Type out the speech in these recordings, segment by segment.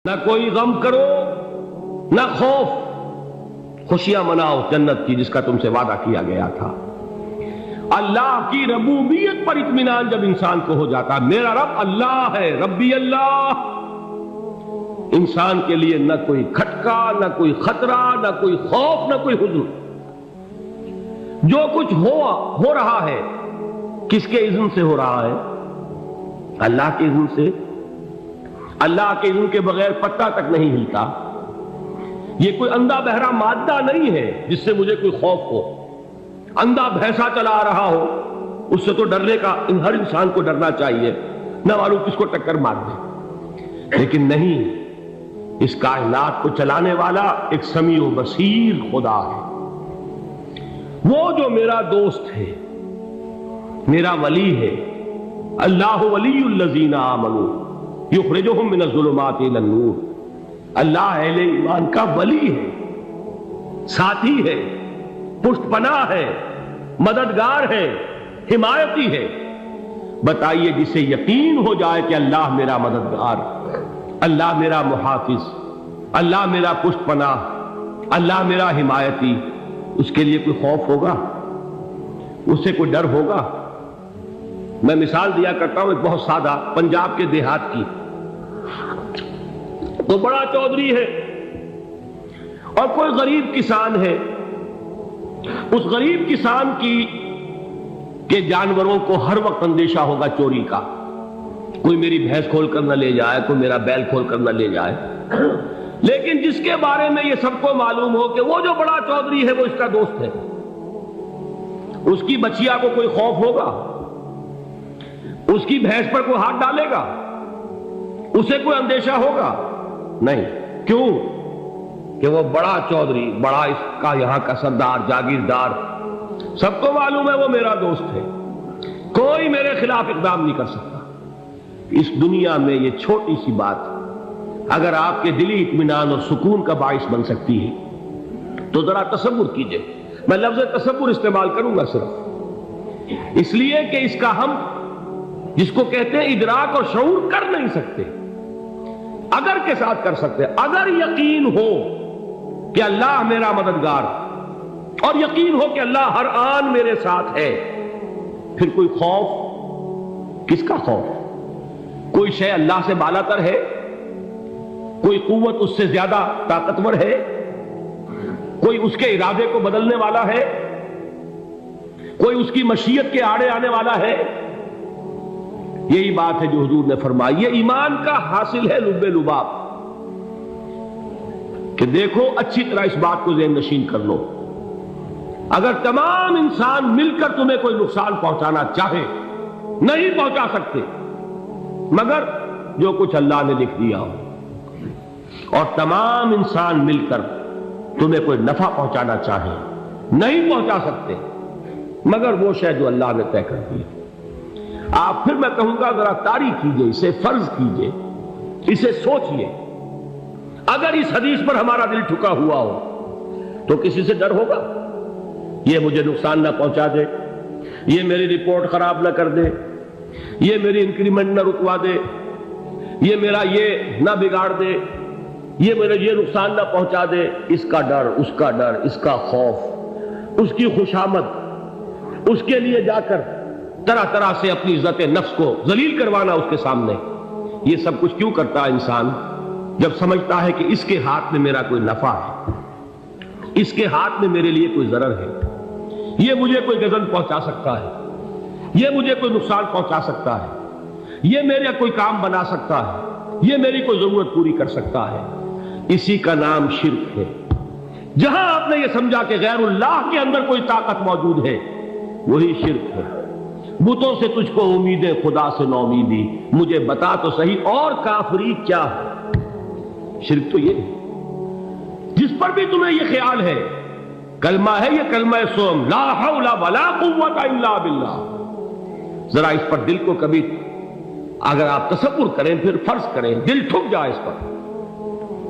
نہ کوئی غم کرو نہ خوف، خوشیاں مناؤ جنت کی جس کا تم سے وعدہ کیا گیا تھا۔ اللہ کی ربوبیت پر اطمینان جب انسان کو ہو جاتا، میرا رب اللہ ہے، ربی اللہ، انسان کے لیے نہ کوئی کھٹکا، نہ کوئی خطرہ، نہ کوئی خوف، نہ کوئی حزن۔ جو کچھ ہو رہا ہے کس کے اذن سے ہو رہا ہے؟ اللہ کے اذن سے۔ اللہ کے اذن کے بغیر پتہ تک نہیں ہلتا۔ یہ کوئی اندھا بہرا مادہ نہیں ہے جس سے مجھے کوئی خوف ہو۔ اندھا بھینسا چلا رہا ہو اس سے تو ڈرنے کا ہر انسان کو ڈرنا چاہیے، نہ معلوم کس کو ٹکر مار دے، لیکن نہیں، اس کائنات کو چلانے والا ایک سمیع و بصیر خدا ہے۔ وہ جو میرا دوست ہے، میرا ولی ہے، اللہ ولی الذین آمنوا یخرجہم من الظلمات الی النور۔ اللہ اہل ایمان کا ولی ہے، ساتھی ہے، پشت پناہ ہے، مددگار ہے، حمایتی ہے۔ بتائیے جسے یقین ہو جائے کہ اللہ میرا مددگار، اللہ میرا محافظ، اللہ میرا پشت پناہ، اللہ میرا حمایتی، اس کے لیے کوئی خوف ہوگا؟ اس سے کوئی ڈر ہوگا؟ میں مثال دیا کرتا ہوں ایک بہت سادہ، پنجاب کے دیہات کی۔ تو بڑا چودھری ہے اور کوئی غریب کسان ہے۔ اس غریب کسان کے جانوروں کو ہر وقت اندیشہ ہوگا چوری کا، کوئی میری بھینس کھول کر نہ لے جائے، کوئی میرا بیل کھول کر نہ لے جائے۔ لیکن جس کے بارے میں یہ سب کو معلوم ہو کہ وہ جو بڑا چودھری ہے وہ اس کا دوست ہے، اس کی بچیا کو کوئی خوف ہوگا؟ اس کی بھینس پر کوئی ہاتھ ڈالے گا؟ اسے کوئی اندیشہ ہوگا؟ نہیں۔ کیوں؟ کہ وہ بڑا چودھری، بڑا اس کا یہاں کا سردار، جاگیردار، سب کو معلوم ہے وہ میرا دوست ہے، کوئی میرے خلاف اقدام نہیں کر سکتا۔ اس دنیا میں یہ چھوٹی سی بات اگر آپ کے دلی اطمینان اور سکون کا باعث بن سکتی ہے تو ذرا تصور کیجئے۔ میں لفظ تصور استعمال کروں گا صرف اس لیے کہ اس کا ہم جس کو کہتے ہیں ادراک اور شعور کر نہیں سکتے، اگر کے ساتھ کر سکتے۔ اگر یقین ہو کہ اللہ میرا مددگار اور یقین ہو کہ اللہ ہر آن میرے ساتھ ہے، پھر کوئی خوف؟ کس کا خوف؟ کوئی شے اللہ سے بالا تر ہے؟ کوئی قوت اس سے زیادہ طاقتور ہے؟ کوئی اس کے ارادے کو بدلنے والا ہے؟ کوئی اس کی مشیت کے آڑے آنے والا ہے؟ یہی بات ہے جو حضور نے فرمائی، یہ ایمان کا حاصل ہے لب لباب، کہ دیکھو اچھی طرح اس بات کو ذہن نشین کر لو، اگر تمام انسان مل کر تمہیں کوئی نقصان پہنچانا چاہے نہیں پہنچا سکتے، مگر جو کچھ اللہ نے لکھ دیا ہو، اور تمام انسان مل کر تمہیں کوئی نفع پہنچانا چاہے نہیں پہنچا سکتے، مگر وہ شے جو اللہ نے طے کر دی۔ آپ پھر میں کہوں گا ذرا طاری کیجئے، اسے فرض کیجئے، اسے سوچئے۔ اگر اس حدیث پر ہمارا دل ٹھکا ہوا ہو تو کسی سے ڈر ہوگا؟ یہ مجھے نقصان نہ پہنچا دے، یہ میری رپورٹ خراب نہ کر دے، یہ میری انکریمنٹ نہ رکوا دے، یہ میرا یہ نہ بگاڑ دے، یہ میرے یہ نقصان نہ پہنچا دے۔ اس کا ڈر، اس کا ڈر، اس کا خوف، اس کی خوشامد، اس کے لیے جا کر طرح طرح سے اپنی عزت نفس کو ذلیل کروانا اس کے سامنے، یہ سب کچھ کیوں کرتا ہے انسان؟ جب سمجھتا ہے کہ اس کے ہاتھ میں میرا کوئی نفع ہے، اس کے ہاتھ میں میرے لیے کوئی ضرر ہے، یہ مجھے کوئی غضب پہنچا سکتا ہے، یہ مجھے کوئی نقصان پہنچا سکتا ہے، یہ میرا کوئی کام بنا سکتا ہے، یہ میری کوئی ضرورت پوری کر سکتا ہے، اسی کا نام شرک ہے۔ جہاں آپ نے یہ سمجھا کہ غیر اللہ کے اندر کوئی طاقت موجود ہے، وہی شرک ہے۔ بتوں سے تجھ کو امیدیں، خدا سے نو امیدی، مجھے بتا تو صحیح اور کافری کیا ہے؟ شرک تو یہ ہے۔ جس پر بھی تمہیں یہ خیال ہے، کلمہ ہے یہ کلمہ سوم، لا حول ولا قوت الا باللہ، ذرا اس پر دل کو کبھی اگر آپ تصور کریں، پھر فرض کریں، دل ٹھک جائے اس پر،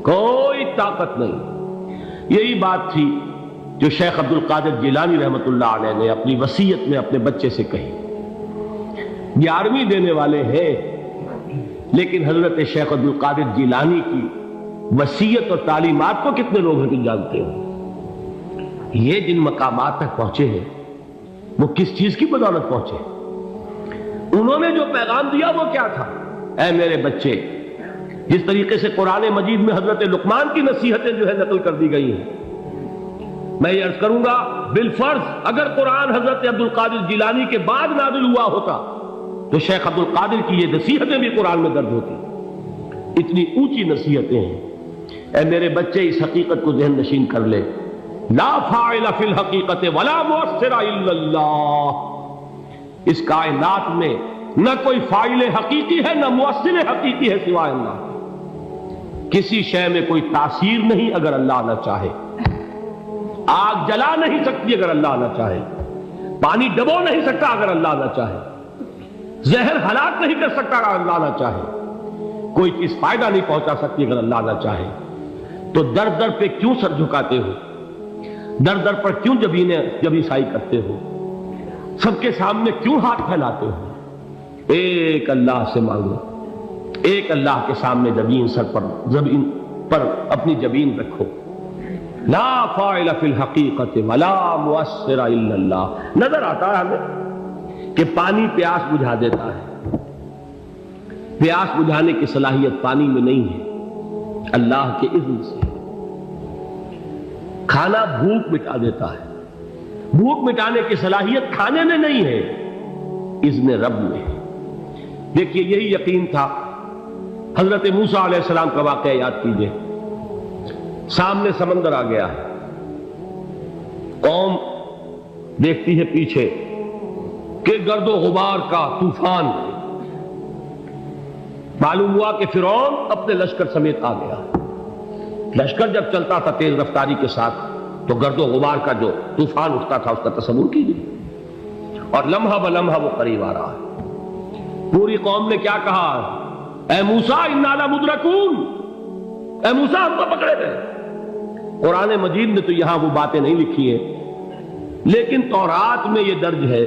کوئی طاقت نہیں۔ یہی بات تھی جو شیخ عبد القادر جیلانی رحمۃ اللہ علیہ نے اپنی وصیت میں اپنے بچے سے کہی۔ 11ویں دینے والے ہیں، لیکن حضرت شیخ عبد القادر جیلانی کی وصیت اور تعلیمات کو کتنے لوگ ہیں تم جانتے ہو؟ یہ جن مقامات تک پہنچے ہیں وہ کس چیز کی بدولت پہنچے؟ انہوں نے جو پیغام دیا وہ کیا تھا؟ اے میرے بچے، جس طریقے سے قرآن مجید میں حضرت لقمان کی نصیحتیں جو ہے نقل کر دی گئی ہیں، میں یہ عرض کروں گا بالفرض اگر قرآن حضرت عبد القادر جیلانی کے بعد نازل ہوا ہوتا تو شیخ عبد القادر کی یہ نصیحتیں بھی قرآن میں درج ہوتی۔ اتنی اونچی نصیحتیں ہیں۔ اے میرے بچے، اس حقیقت کو ذہن نشین کر لے، لا فاعل فی الحقیقت ولا مؤثر الا اللہ۔ اس کائنات میں نہ کوئی فاعل حقیقی ہے نہ مؤثر حقیقی ہے سوائے اللہ۔ کسی شے میں کوئی تاثیر نہیں اگر اللہ نہ چاہے۔ آگ جلا نہیں سکتی اگر اللہ نہ چاہے، پانی ڈبو نہیں سکتا اگر اللہ نہ چاہے، زہر ہلاک نہیں کر سکتا اگر اللہ نہ چاہے، کوئی چیز فائدہ نہیں پہنچا سکتی اگر اللہ نہ چاہے۔ تو در در پہ کیوں سر جھکاتے ہو؟ در در پر کیوں جبیں سائی کرتے ہو؟ سب کے سامنے کیوں ہاتھ پھیلاتے ہو؟ ایک اللہ سے مانگو، ایک اللہ کے سامنے زمین پر اپنی جبین رکھو۔ لا فاعل فی الحقیقت ولا مؤثر الا اللہ۔ نظر آتا ہے ہمیں کہ پانی پیاس بجھا دیتا ہے، پیاس بجھانے کی صلاحیت پانی میں نہیں ہے، اللہ کے اذن سے۔ کھانا بھوک مٹا دیتا ہے، بھوک مٹانے کی صلاحیت کھانے میں نہیں ہے، اذن رب میں ہے۔ دیکھیے یہی یقین تھا حضرت موسیٰ علیہ السلام کا واقعہ یاد کیجئے۔ سامنے سمندر آ گیا ہے، قوم دیکھتی ہے پیچھے کہ گرد و غبار کا طوفان، معلوم ہوا کہ فرعون اپنے لشکر سمیت آ گیا۔ لشکر جب چلتا تھا تیز رفتاری کے ساتھ تو گرد و غبار کا جو طوفان اٹھتا تھا اس کا تصور کیجیے، اور لمحہ بلمحہ وہ قریب آ رہا ہے۔ پوری قوم نے کیا کہا؟ اے موسیٰ انا لمدرکون، اے موسیٰ ہم کو پکڑے گئے۔ قرآن مجید نے تو یہاں وہ باتیں نہیں لکھی ہیں، لیکن تورات میں یہ درج ہے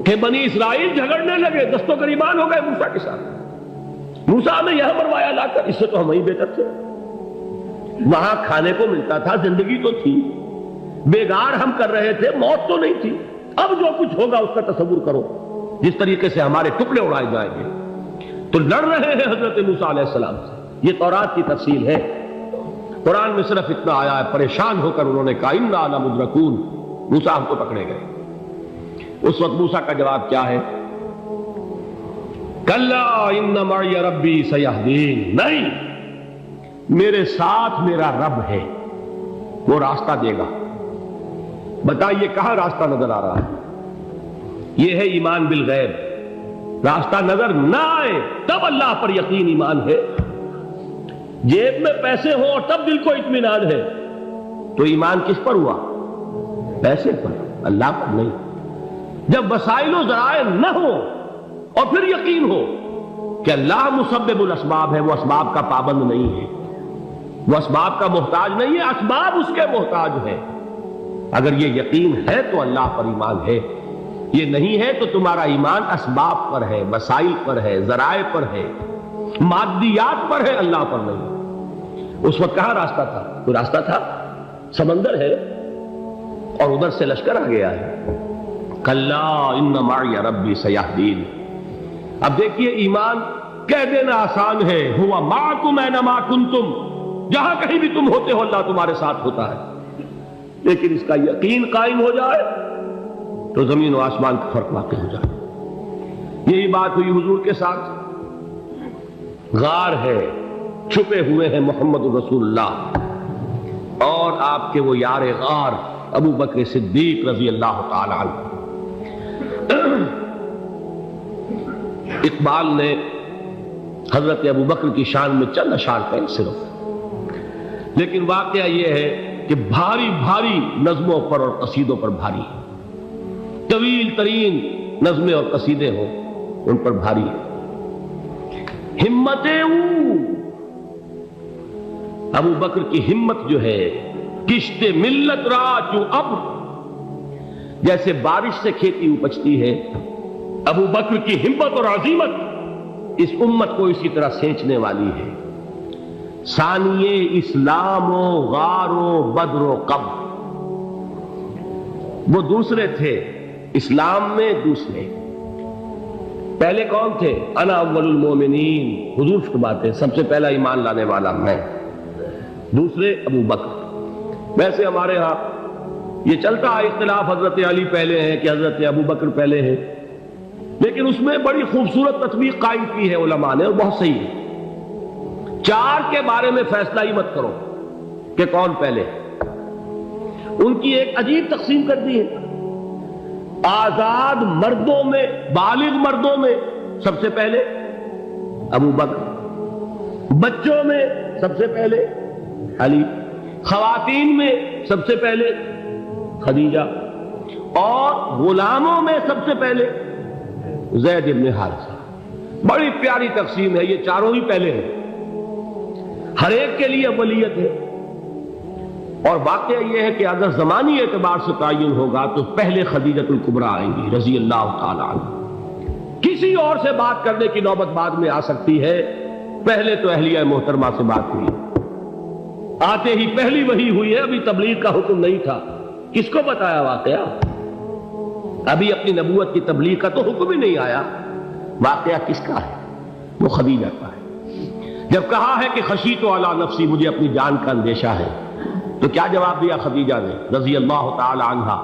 کہ بنی اسرائیل جھگڑنے لگے، دست و گریبان ہو گئے موسیٰ کے ساتھ۔ موسیٰ نے یہاں مروایا لا کر، اس سے تو ہم ہی بہتر تھے، وہاں کھانے کو ملتا تھا، زندگی تو تھی، بیگار ہم کر رہے تھے، موت تو نہیں تھی۔ اب جو کچھ ہوگا اس کا تصور کرو، جس طریقے سے ہمارے ٹکڑے اڑائے جائیں گے۔ تو لڑ رہے ہیں حضرت موسیٰ علیہ السلام سے، یہ تورات کی تفصیل ہے۔ قرآن میں صرف اتنا آیا ہے، پریشان ہو کر انہوں نے کہا انا لمدرکون، موسیٰ ہم کو پکڑے گئے۔ اس وقت موسیٰ کا جواب کیا ہے؟ کلا ان معی ربی سیہدین، نہیں، میرے ساتھ میرا رب ہے، وہ راستہ دے گا۔ بتائیے کہاں راستہ نظر آ رہا ہے؟ یہ ہے ایمان بالغیب۔ راستہ نظر نہ آئے تب اللہ پر یقین ایمان ہے۔ جیب میں پیسے ہوں اور تب دل کو اطمینان ہے تو ایمان کس پر ہوا؟ پیسے پر، اللہ پر نہیں۔ جب وسائل و ذرائع نہ ہو اور پھر یقین ہو کہ اللہ مسبب الاسباب ہے، وہ اسباب کا پابند نہیں ہے، وہ اسباب کا محتاج نہیں ہے، اسباب اس کے محتاج ہے۔ اگر یہ یقین ہے تو اللہ پر ایمان ہے، یہ نہیں ہے تو تمہارا ایمان اسباب پر ہے، وسائل پر ہے، ذرائع پر ہے، مادیات پر ہے، اللہ پر نہیں۔ اس وقت کہاں راستہ تھا؟ کوئی راستہ تھا؟ سمندر ہے اور ادھر سے لشکر آ گیا ہے۔ کلا ان معی ربی سیہدین۔ اب دیکھیے ایمان کہہ دینا آسان ہے، ہوا معکم اینما کنتم، جہاں کہیں بھی تم ہوتے ہو اللہ تمہارے ساتھ ہوتا ہے، لیکن اس کا یقین قائم ہو جائے تو زمین و آسمان کا فرق واقع ہو جائے۔ یہی بات ہوئی حضور کے ساتھ۔ غار ہے، چھپے ہوئے ہیں محمد رسول اللہ اور آپ کے وہ یار غار ابو بکر صدیق رضی اللہ تعالی عنہ۔ اقبال نے حضرت ابو بکر کی شان میں چند اشعار کہیں صرف، لیکن واقعہ یہ ہے کہ بھاری بھاری نظموں پر اور قصیدوں پر بھاری ہے، طویل ترین نظمیں اور قصیدے ہوں ان پر بھاری ہے۔ ہمتیں ابو بکر کی ہمت جو ہے، کشت ملت را جو ابر، جیسے بارش سے کھیتی اپجتی ہے، ابو بکر کی ہمت اور عزیمت اس امت کو اسی طرح سینچنے والی ہے۔ ثانیے اسلام و غار و بدر و قبر، وہ دوسرے تھے اسلام میں، دوسرے پہلے کون تھے؟ انا اول المومنین، حضور فرماتے سب سے پہلا ایمان لانے والا میں، دوسرے ابو بکر۔ ویسے ہمارے ہاں یہ چلتا ہے اختلاف، حضرت علی پہلے ہیں کہ حضرت ابو بکر پہلے ہیں، لیکن اس میں بڑی خوبصورت تطبیق قائم کی ہے علماء نے، اور بہت صحیح ہے۔ چار کے بارے میں فیصلہ ہی مت کرو کہ کون پہلے، ان کی ایک عجیب تقسیم کر دی ہے۔ آزاد مردوں میں، بالغ مردوں میں سب سے پہلے ابو بکر، بچوں میں سب سے پہلے علی، خواتین میں سب سے پہلے خدیجہ، اور غلاموں میں سب سے پہلے زید بن حارثہ۔ بڑی پیاری تقسیم ہے، یہ چاروں ہی پہلے ہیں، ہر ایک کے لیے اولیت ہے۔ اور واقعہ یہ ہے کہ اگر زمانی اعتبار سے تعین ہوگا تو پہلے خدیجۃ الکبریٰ آئیں گی رضی اللہ تعالی عنہ، کسی اور سے بات کرنے کی نوبت بعد میں آ سکتی ہے، پہلے تو اہلیہ محترمہ سے بات ہوئی، آتے ہی پہلی وحی ہوئی ہے، ابھی تبلیغ کا حکم نہیں تھا، کس کو بتایا واقعہ؟ ابھی اپنی نبوت کی تبلیغ کا تو حکم ہی نہیں آیا، واقعہ کس کا ہے؟ وہ خدیجہ کا ہے۔ جب کہا ہے کہ خشیت علی نفسی، مجھے اپنی جان کا اندیشہ ہے، تو کیا جواب دیا خدیجہ نے رضی اللہ تعالی عنہا؟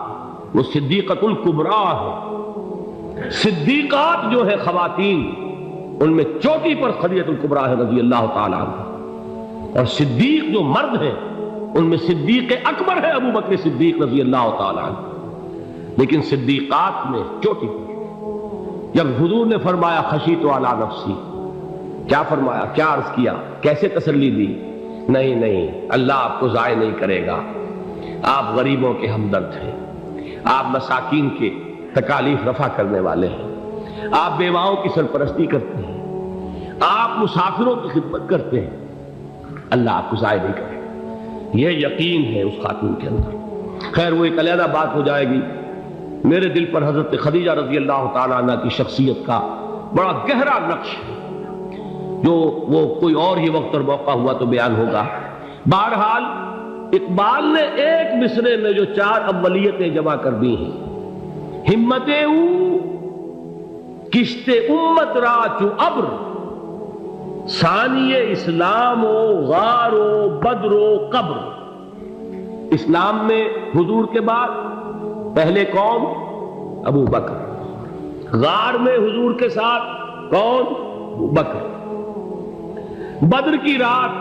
وہ صدیقۃ الکبریٰ ہے، صدیقات جو ہے خواتین ان میں چوٹی پر خدیجۃ الکبریٰ ہے رضی اللہ تعالی عنہا، اور صدیق جو مرد ہیں ان میں صدیق اکبر ہے ابو بکر صدیق رضی اللہ تعالی عنہ، لیکن صدیقات میں چوٹی پر۔ جب حضور نے فرمایا خشیت علی نفسی، کیا فرمایا، کیا عرض کیا، کیسے تسلی دی؟ نہیں نہیں، اللہ آپ کو ضائع نہیں کرے گا، آپ غریبوں کے ہمدرد ہیں، آپ مساکین کے تکالیف رفع کرنے والے ہیں، آپ بیواؤں کی سرپرستی کرتے ہیں، آپ مسافروں کی خدمت کرتے ہیں، اللہ آپ کو ضائع نہیں کرے گا۔ یہ یقین ہے اس خاتون کے اندر۔ خیر وہ ایک علیحدہ بات ہو جائے گی۔ میرے دل پر حضرت خدیجہ رضی اللہ تعالیٰ عنہ کی شخصیت کا بڑا گہرا نقش ہے، جو وہ کوئی اور ہی وقت اور موقع ہوا تو بیان ہوگا۔ بہرحال اقبال نے ایک مصرے میں جو چار اولیتیں جمع کر دی ہیں، ہمتیں او کشت امت را چو ابر، ثانی اسلام و غار و بدر و قبر۔ اسلام میں حضور کے بعد پہلے کون؟ ابو بکر۔ غار میں حضور کے ساتھ کون؟ ابو بکر۔ بدر کی رات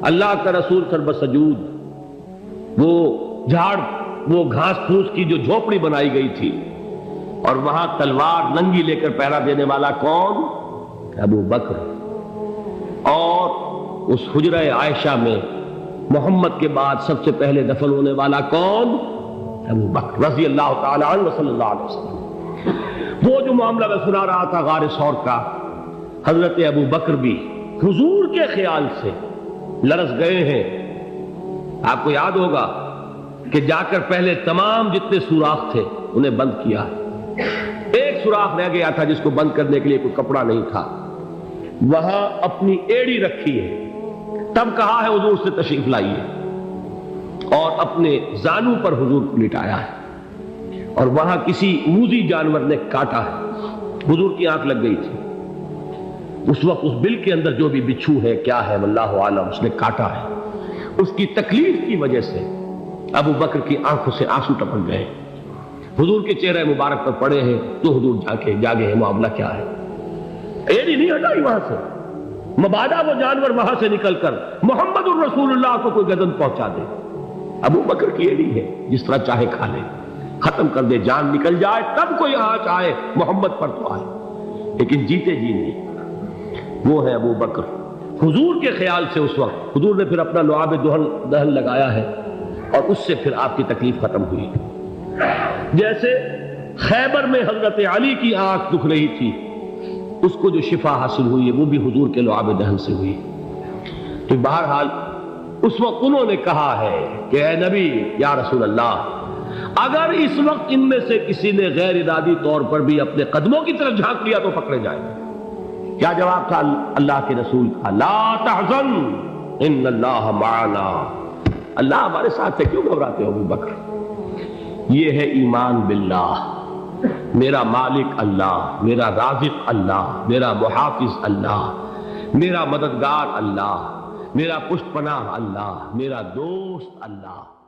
اللہ کا رسول سربسجود وہ جھاڑ، وہ گھاس پھوس کی جو جھوپڑی بنائی گئی تھی، اور وہاں تلوار ننگی لے کر پہرا دینے والا کون؟ ابو بکر۔ اور اس حجرہ عائشہ میں محمد کے بعد سب سے پہلے دفن ہونے والا کون؟ ابو بکر رضی اللہ تعالی عنہ وصلی اللہ علیہ وسلم۔ وہ جو معاملہ میں سنا رہا تھا غار ثور کا، حضرت ابو بکر بھی حضور کے خیال سے لرز گئے ہیں۔ آپ کو یاد ہوگا کہ جا کر پہلے تمام جتنے سوراخ تھے انہیں بند کیا، ایک سوراخ رہ گیا تھا جس کو بند کرنے کے لیے کوئی کپڑا نہیں تھا، وہاں اپنی ایڑی رکھی ہے، تب کہا ہے حضور سے تشریف لائیے، اور اپنے زانو پر حضور کو لٹایا ہے، اور وہاں کسی موذی جانور نے کاٹا ہے، حضور کی آنکھ لگ گئی تھی، اس وقت اس بل کے اندر جو بھی بچھو ہے کیا ہے واللہ عالم، اس نے کاٹا ہے، اس کی تکلیف کی وجہ سے ابو بکر کی آنکھوں سے آنسو ٹپک گئے، حضور کے چہرے مبارک پر پڑے ہیں، تو حضور جاگے ہیں، معاملہ کیا ہے؟ ایڑی نہیں ہٹائی وہاں سے، مبادا وہ جانور وہاں سے نکل کر محمد الرسول اللہ کو کوئی گزن پہنچا دے، ابو بکر کی ایڑی ہے، جس طرح چاہے کھا لے، ختم کر دے، جان نکل جائے تب کوئی آنچ آئے، محمد پر تو آئے، لیکن جیتے جی نہیں۔ وہ ہے ابو بکر۔ حضور کے خیال سے اس وقت حضور نے پھر اپنا لعاب دہن لگایا ہے، اور اس سے پھر آپ کی تکلیف ختم ہوئی۔ جیسے خیبر میں حضرت علی کی آنکھ دکھ رہی تھی، اس کو جو شفا حاصل ہوئی ہے وہ بھی حضور کے لعاب دہن سے ہوئی۔ تو بہرحال اس وقت انہوں نے کہا ہے کہ اے نبی یا رسول اللہ، اگر اس وقت ان میں سے کسی نے غیر ارادی طور پر بھی اپنے قدموں کی طرف جھانک لیا تو پکڑے جائیں گے۔ کیا جواب تھا اللہ کے رسول کا؟ لا تحزن ان اللہ معنا، اللہ ہمارے ساتھ ہے، کیوں گھبراتے ہو ابو بکر؟ یہ ہے ایمان باللہ، میرا مالک اللہ، میرا رازق اللہ، میرا محافظ اللہ، میرا مددگار اللہ، میرا پشت پناہ اللہ، میرا دوست اللہ۔